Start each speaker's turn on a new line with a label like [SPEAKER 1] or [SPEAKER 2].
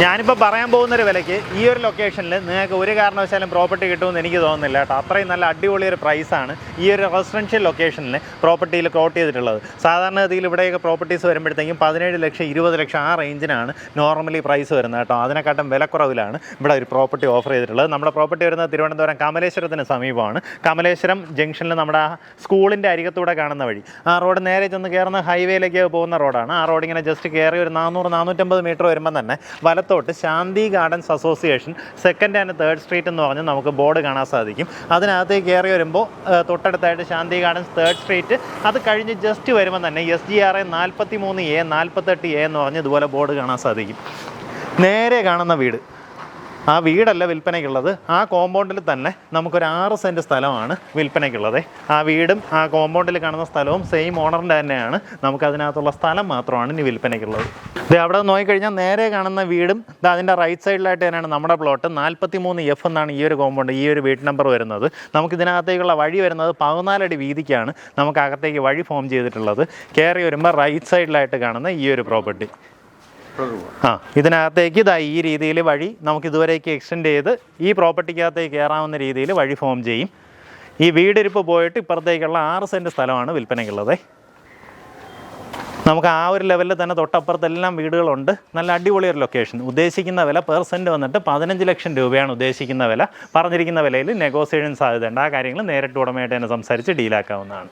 [SPEAKER 1] ഞാനിപ്പോൾ പറയാൻ പോകുന്നൊരു വിലയ്ക്ക് ഈ ഒരു ലൊക്കേഷനിൽ നിങ്ങൾക്ക് ഒരു കാരണവശാലും പ്രോപ്പർട്ടി കിട്ടുമെന്ന് എനിക്ക് തോന്നുന്നില്ല കേട്ടോ. അത്രയും നല്ല അടിപൊളി ഒരു പ്രൈസാണ് ഈ ഒരു റെസിഡൻഷ്യൽ ലൊക്കേഷനിൽ പ്രോപ്പർട്ടിയിൽ കോട്ട് ചെയ്തിട്ടുള്ളത്. സാധാരണഗതിയിൽ ഇവിടെയൊക്കെ പ്രോപ്പർട്ടീസ് വരുമ്പോഴത്തേക്കും 17 ലക്ഷം 20 ലക്ഷം ആ റേഞ്ചിനാണ് നോർമലി പ്രൈസ് വരുന്നത് കേട്ടോ. അതിനെക്കാട്ടും വിലക്കുറവിലാണ് ഇവിടെ ഒരു പ്രോപ്പർട്ടി ഓഫർ ചെയ്തിട്ടുള്ളത്. നമ്മുടെ പ്രോപ്പർട്ടി വരുന്നത് തിരുവനന്തപുരം കമലേശ്വരത്തിന് സമീപമാണ്. കമലേശ്വരം ജംഗ്ഷനിൽ നമ്മുടെ സ്കൂളിൻ്റെ അരികത്തൂടെ കാണുന്ന വഴി, ആ റോഡ് നേരെ ചെന്ന് കയറുന്ന ഹൈവേയിലേക്ക് പോകുന്ന റോഡാണ്. ആ റോഡ് ഇങ്ങനെ ജസ്റ്റ് കയറി ഒരു 400-450 മീറ്റർ വരുമ്പോൾ തന്നെ വലത്തോട്ട് Shanti gardens association second and third street എന്ന് പറഞ്ഞ് നമുക്ക് ബോർഡ് കാണാൻ സാധിക്കും. അതിനകത്തേക്ക് കയറി വരുമ്പോൾ തൊട്ടടുത്തായിട്ട് ശാന്തി ഗാർഡൻസ് തേർഡ് സ്ട്രീറ്റ്, അത് കഴിഞ്ഞ് ജസ്റ്റ് വരുമ്പോൾ തന്നെ SGRA 43A 48A എന്ന് പറഞ്ഞ് ഇതുപോലെ ബോർഡ് കാണാൻ സാധിക്കും. നേരെ കാണുന്ന വീട്, ആ വീടല്ല വിൽപ്പനയ്ക്കുള്ളത്, ആ കോമ്പൗണ്ടിൽ തന്നെ നമുക്കൊരു 6 സെൻറ്റ് സ്ഥലമാണ് വിൽപ്പനയ്ക്കുള്ളത്. ആ വീടും ആ കോമ്പൗണ്ടിൽ കാണുന്ന സ്ഥലവും സെയിം ഓണറിൻ്റെ തന്നെയാണ്. നമുക്കതിനകത്തുള്ള സ്ഥലം മാത്രമാണ് ഇനി വിൽപ്പനയ്ക്കുള്ളത്. ഇത് അവിടെ നോക്കിക്കഴിഞ്ഞാൽ നേരെ കാണുന്ന വീടും അതിൻ്റെ റൈറ്റ് സൈഡിലായിട്ട് തന്നെയാണ് നമ്മുടെ പ്ലോട്ട്. 43F എന്നാണ് ഈ ഒരു കോമ്പൗണ്ട്, ഈ ഒരു വീട്ട് നമ്പർ വരുന്നത്. നമുക്കിതിനകത്തേക്കുള്ള വഴി വരുന്നത് 14 അടി വീതിക്കാണ് നമുക്ക് അകത്തേക്ക് വഴി ഫോം ചെയ്തിട്ടുള്ളത്. കയറി വരുമ്പോൾ റൈറ്റ് സൈഡിലായിട്ട് കാണുന്ന ഈ ഒരു പ്രോപ്പർട്ടി, ഇതിനകത്തേക്ക് ഈ രീതിയിൽ വഴി നമുക്ക് ഇതുവരേക്ക് എക്സ്റ്റെൻഡ് ചെയ്ത് ഈ പ്രോപ്പർട്ടിക്കകത്തേക്ക് കയറാവുന്ന രീതിയിൽ വഴി ഫോം ചെയ്യും. ഈ വീടിരിപ്പ് പോയിട്ട് ഇപ്പുറത്തേക്കുള്ള 6 സെൻറ്റ് സ്ഥലമാണ് വിൽപ്പനയ്ക്കുള്ളത്. നമുക്ക് ആ ഒരു ലെവലിൽ തന്നെ തൊട്ടപ്പുറത്തെല്ലാം വീടുകളുണ്ട്. നല്ല അടിപൊളി ഒരു ലൊക്കേഷൻ. ഉദ്ദേശിക്കുന്ന വില പെർ സെൻറ്റ് വന്നിട്ട് 15 ലക്ഷം രൂപയാണ് ഉദ്ദേശിക്കുന്ന വില. പറഞ്ഞിരിക്കുന്ന വിലയിൽ നെഗോസിയേഷൻ സാധ്യതയുണ്ട്. ആ കാര്യങ്ങൾ നേരിട്ട് ഉടമയായിട്ട് തന്നെ സംസാരിച്ച് ഡീലാക്കാവുന്നതാണ്.